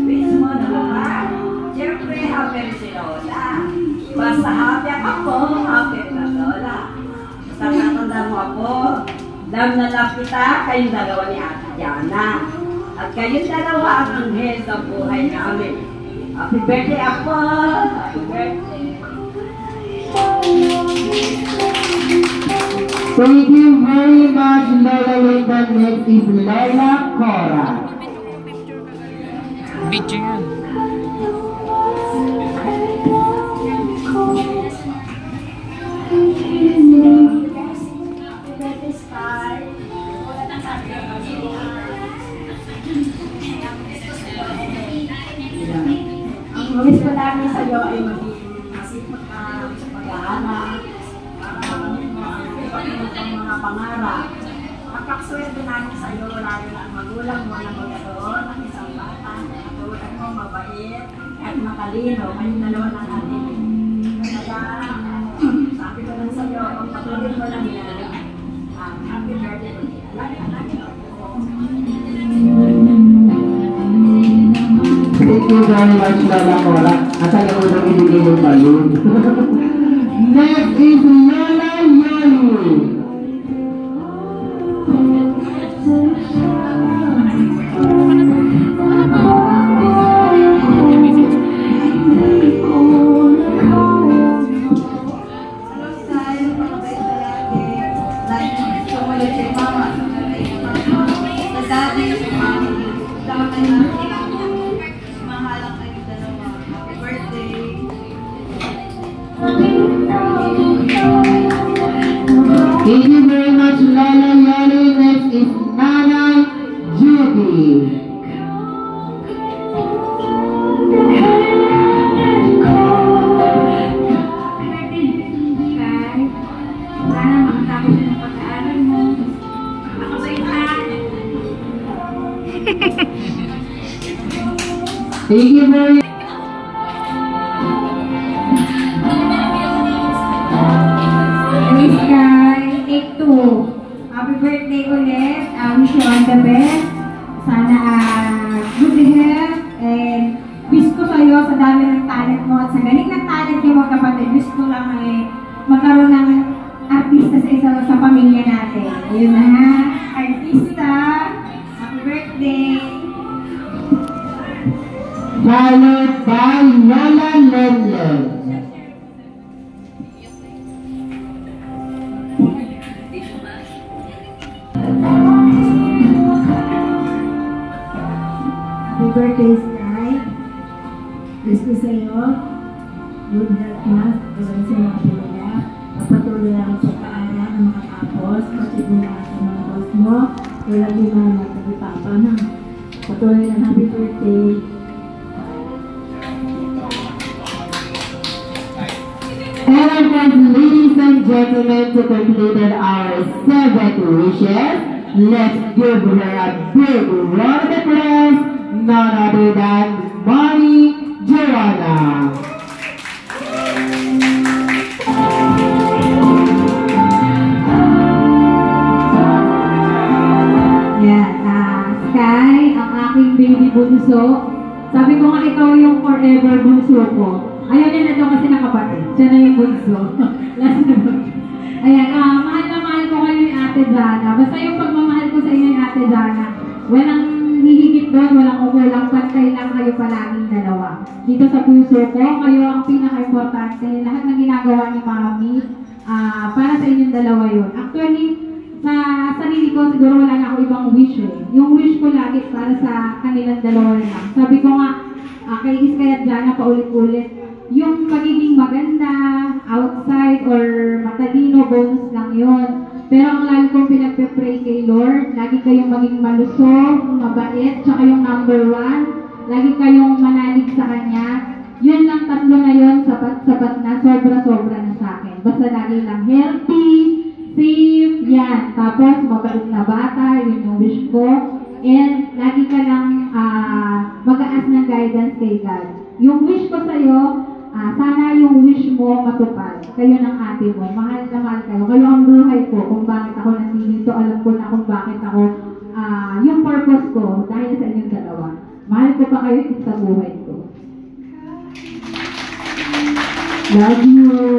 Wish mo naman. Siyempre, happy rin si Lola. Basta happy ako, happy ka Lola. Basta natanda mo ako. Love na love kita, kayong dalawa ni Ate Diana. At kayong dalawa ang anghel sa buhay namin. Happy birthday ako! Happy birthday! Thank you very much, Lola Linda. Next is Lola Cora. Video yan. Ang wish ko namin sa iyo ay maging masipag ka sa pag-aaral, ang mga pangarap. Kapag-swerte namin sa iyo, lalo na ang magulang mo na magkaroon ng isang bata, katulad mo, mabait, at matalino, kayong dalawa ng atin. Kaya, sabi ko lang sa iyo, kung patuloy mo lang yan, happy birthday ko niya. Thank you very much, Lola Cora. At alam mo nang ibigay yung balloon. Next is Lola Yoli. Thank you very much, Lola Yoli. Next is Nanay Judy. Thank you very much. Happy birthday ulit. Wish you all the best. Sana good health. And wish ko sa'yo sa dami ng talent mo at sa galing ng talent niyo mga kapatid. Wish ko lang magkaroon ng artista sa isa sa pamilya natin. Ayun na ha. Artista. Happy birthday. Followed by Lola Lenlen. Happy birthday, Sky. Wish ko sa'yo. Good health na. Tulad sa mga pamilya. Patuloy lang sa paaral ng mga tapos. Pasigulan sa mga boss mo. Tulad yung mga matagipapa na. Patuloy lang. Happy birthday. And ladies and gentlemen, to complete our 7th wishes, let's give her a big round of applause. None other than Mommy Joanna. Yan, Sky, ang aking baby bunso. Sabi ko nga ikaw yung forever bunso ko. Ayaw niya na daw kasi nakapatid. Siya na yung bunso. Last na ba? Ayan, mahal na mahal ko kayo yung Ate Jana. Basta yung pagmamahal ko sa inyo yung Ate Jana, walang hihigit doon, walang umulang, pantay lang kayo palaging dalawa. Dito sa puso ko, kayo ang pinaka-importante. Lahat ng ginagawa ni Mami, para sa inyong dalawa yun. Actually, sa sarili ko, siguro wala na ako ibang wish eh. Yung wish ko lagi para sa kanilang dalawa lang. Sabi ko nga, kay Iskay at Jana paulit-ulit, yung magiging maganda, outside, or matalino, bonus lang yun. Pero ang lagi kong pinagpe-pray kay Lord, lagi kayong maging malusog, mabait, tsaka yung number 1, lagi kayong manalig sa Kanya. Yun lang, tatlo na yun, sapat na, sobra-sobra na sa akin. Basta lagi lang healthy, safe, yan. Tapos, mabait na bata, yun yung wish ko. And, lagi ka lang mag-aas ng guidance kay God. Yung wish ko sa'yo, sana yung wish mo matupad. Kayo ng ate mo. Mahal na mahal kayo. Kayo ang buhay ko. Kung bakit ako nandito, alam ko na kung bakit ako, yung purpose ko, dahil sa inyong dalawa. Mahal ko pa kayo sa buhay ko. Love you.